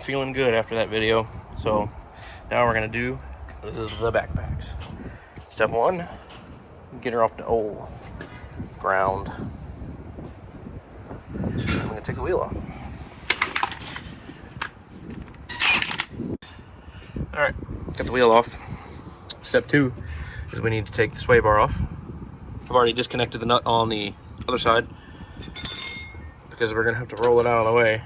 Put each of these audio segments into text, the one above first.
feeling good after that video. So now we're gonna do the backpacks. Step one, get her off the old ground. I'm gonna take the wheel off. All right, got the wheel off. Step two is we need to take the sway bar off. I've already disconnected the nut on the other side because we're gonna have to roll it out of the way.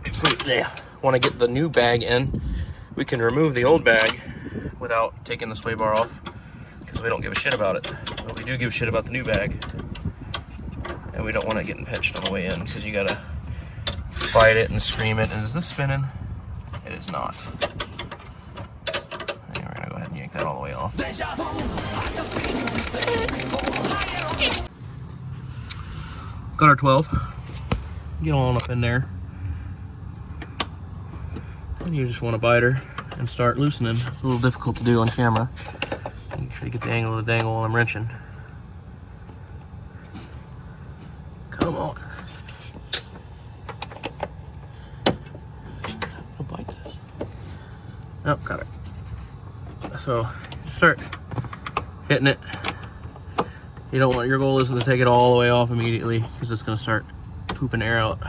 If we want to get the new bag in, we can remove the old bag without taking the sway bar off because we don't give a shit about it. But we do give a shit about the new bag, and we don't want it getting pinched on the way in because you gotta fight it and scream it. And is this spinning? It is not. And we're gonna go ahead and yank that all the way off. Got our 12. Get on up in there. And you just want to bite her and start loosening. It's a little difficult to do on camera. Make sure you get the angle of the dangle while I'm wrenching. Come on. I'll bite this. Oh, got it. So start hitting it. You don't want, your goal isn't to take it all the way off immediately because it's going to start pooping air out.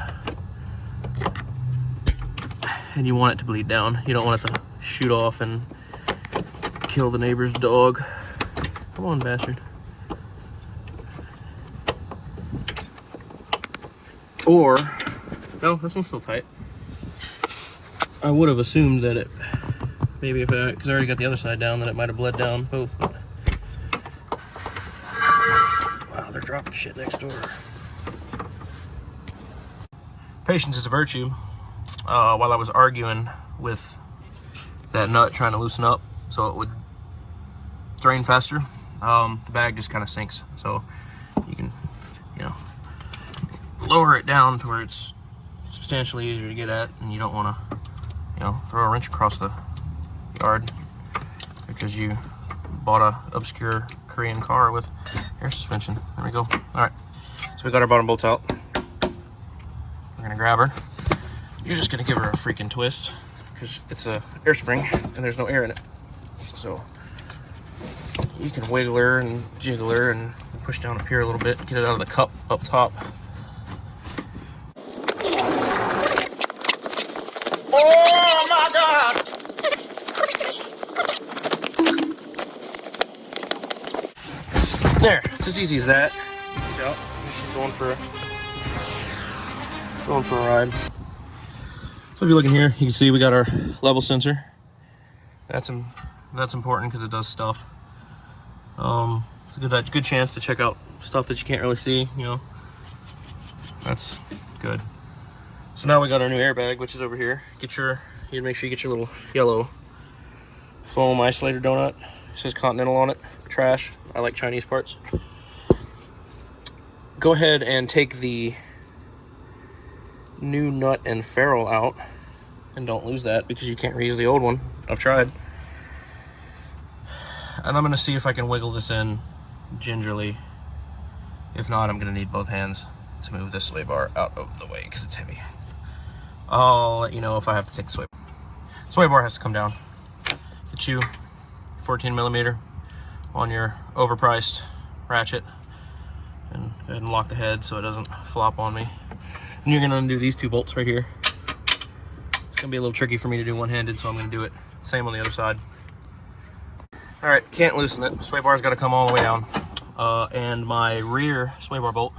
And you want it to bleed down. You don't want it to shoot off and kill the neighbor's dog. Come on, bastard. Or, no, this one's still tight. I would have assumed that it, maybe if because I already got the other side down, that it might have bled down both. But wow, they're dropping shit next door. Patience is a virtue. While I was arguing with that nut trying to loosen up so it would drain faster, the bag just kind of sinks. So you can, you know, lower it down to where it's substantially easier to get at, and you don't want to, you know, throw a wrench across the yard because you bought a obscure Korean car with air suspension. There we go. All right, so we got our bottom bolts out. We're gonna grab her. You're just gonna give her a freaking twist because it's a air spring and there's no air in it. So you can wiggle her and jiggle her and push down up here a little bit, get it out of the cup up top. Oh my God! There, it's as easy as that. She's going for a ride. So if you look in here, you can see we got our level sensor. That's important because it does stuff. It's a good chance to check out stuff that you can't really see, you know. That's good. So now we got our new airbag, which is over here. You make sure you get your little yellow foam isolator donut. It says Continental on it. Trash. I like Chinese parts. Go ahead and take the new nut and ferrule out, and don't lose that because you can't reuse the old one. I've tried. And I'm gonna see if I can wiggle this in gingerly. If not, I'm gonna need both hands to move this sway bar out of the way because it's heavy. I'll let you know if I have to take the sway bar. Sway bar has to come down. Get you 14 millimeter on your overpriced ratchet and go ahead and lock the head so it doesn't flop on me. And you're gonna undo these two bolts right here. It's gonna be a little tricky for me to do one-handed, so I'm gonna do it. Same on the other side. All right, can't loosen it. Sway bar's gotta come all the way down. And my rear sway bar bolt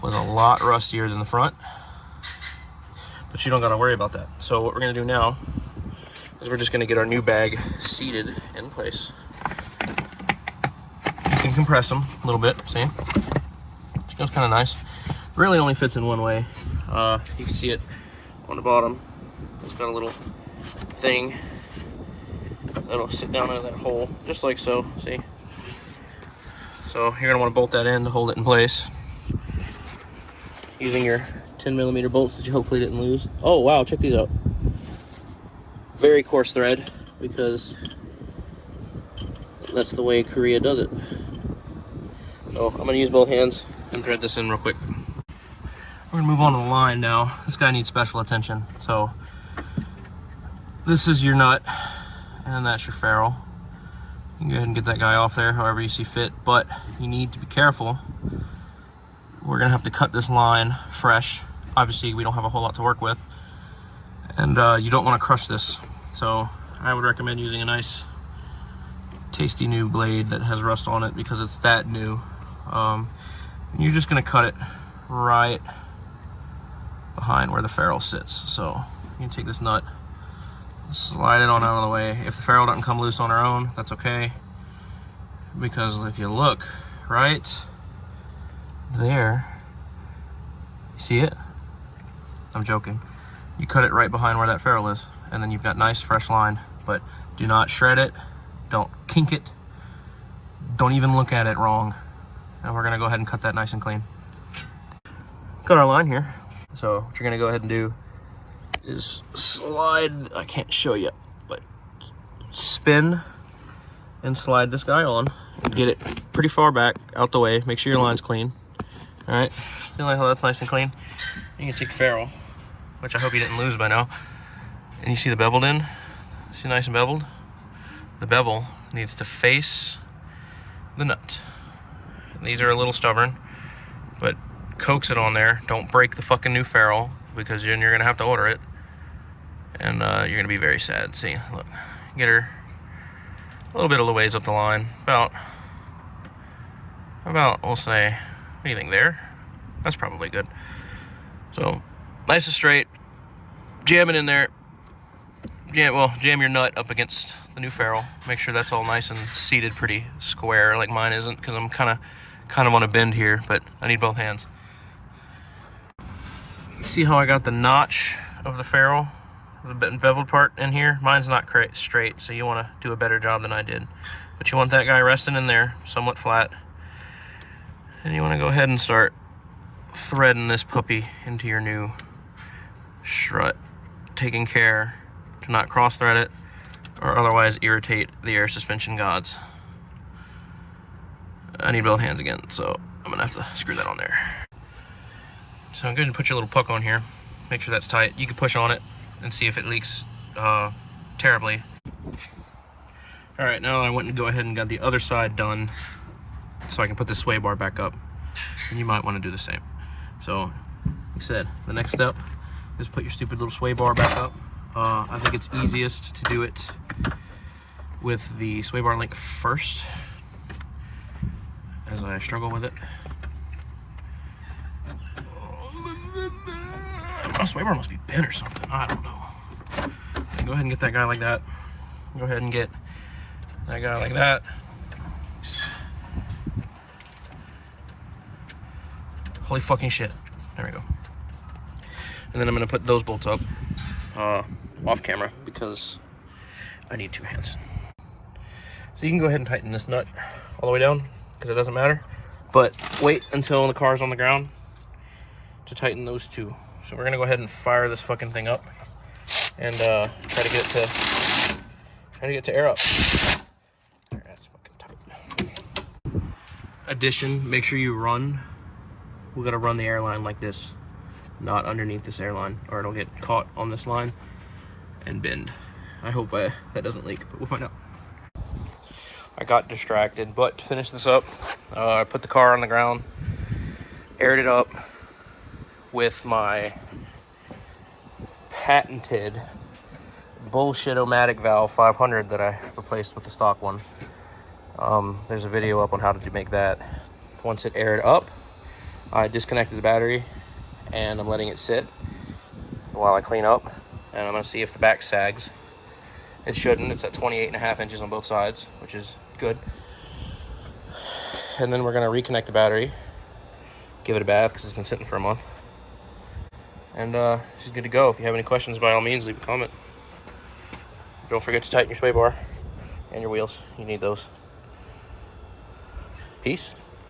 was a lot rustier than the front, but you don't gotta worry about that. So what we're gonna do now is we're just gonna get our new bag seated in place. You can compress them a little bit, see? It goes kind of nice. Really only fits in one way. You can see it on the bottom. It's got a little thing that'll sit down in that hole, just like so, see? So you're gonna wanna bolt that in to hold it in place. Using your 10 millimeter bolts that you hopefully didn't lose. Oh wow, check these out. Very coarse thread because that's the way Korea does it. So I'm gonna use both hands and thread this in real quick. We're gonna move on to the line now. This guy needs special attention. So this is your nut, and that's your ferrule. You can go ahead and get that guy off there however you see fit, but you need to be careful. We're gonna have to cut this line fresh. Obviously, we don't have a whole lot to work with, and you don't want to crush this. So I would recommend using a nice, tasty new blade that has rust on it because it's that new. You're just gonna cut it right behind where the ferrule sits. So you can take this nut, slide it on out of the way. If the ferrule doesn't come loose on her own, that's okay. Because if you look right there, you see it? I'm joking. You cut it right behind where that ferrule is, and then you've got nice fresh line. But do not shred it, don't kink it, don't even look at it wrong. And we're gonna go ahead and cut that nice and clean. Got our line here. So what you're gonna go ahead and do is slide, I can't show you, but spin and slide this guy on and get it pretty far back out the way. Make sure your line's clean. All right, see how that's nice and clean? You can take ferrule, which I hope you didn't lose by now. And you see the beveled in? See nice and beveled? The bevel needs to face the nut. These are a little stubborn, but coax it on there. Don't break the fucking new ferrule, because then you're gonna have to order it, and you're gonna be very sad. See, look, get her a little bit of the ways up the line, about we'll say, what do you think there? That's probably good. So nice and straight, jam it in there. Jam your nut up against the new ferrule. Make sure that's all nice and seated pretty square, like mine isn't, because I'm kind of on a bend here, but I need both hands. See how I got the notch of the ferrule, the beveled part in here? Mine's not straight, so you want to do a better job than I did. But you want that guy resting in there, somewhat flat. And you want to go ahead and start threading this puppy into your new strut, taking care to not cross thread it or otherwise irritate the air suspension gods. I need both hands again, so I'm gonna have to screw that on there. So I'm going to put your little puck on here. Make sure that's tight. You can push on it and see if it leaks terribly. All right, now I went and go ahead and got the other side done so I can put the sway bar back up. And you might want to do the same. So, like I said, the next step is put your stupid little sway bar back up. I think it's easiest to do it with the sway bar link first, as I struggle with it. My sway bar must be bent or something. I don't know. Go ahead and get that guy like that. Go ahead and get that guy like that. Holy fucking shit. There we go. And then I'm gonna put those bolts up off camera because I need two hands. So you can go ahead and tighten this nut all the way down because it doesn't matter. But wait until the car's on the ground to tighten those two. So we're gonna go ahead and fire this fucking thing up and try to get to air up. There, that's fucking tight. Addition, make sure you run. We gotta run the airline like this, not underneath this airline, or it'll get caught on this line and bend. I hope that doesn't leak, but we'll find out. I got distracted, but to finish this up, I put the car on the ground, aired it up with my patented bullshit-o-matic valve 500 that I replaced with the stock one. There's a video up on how to make that. Once it aired up, I disconnected the battery and I'm letting it sit while I clean up, and I'm gonna see if the back sags. It shouldn't. It's at 28.5 inches on both sides, which is good. And then we're gonna reconnect the battery, give it a bath because it's been sitting for a month, and she's good to go. If you have any questions, by all means, leave a comment. Don't forget to tighten your sway bar and your wheels. You need those. Peace.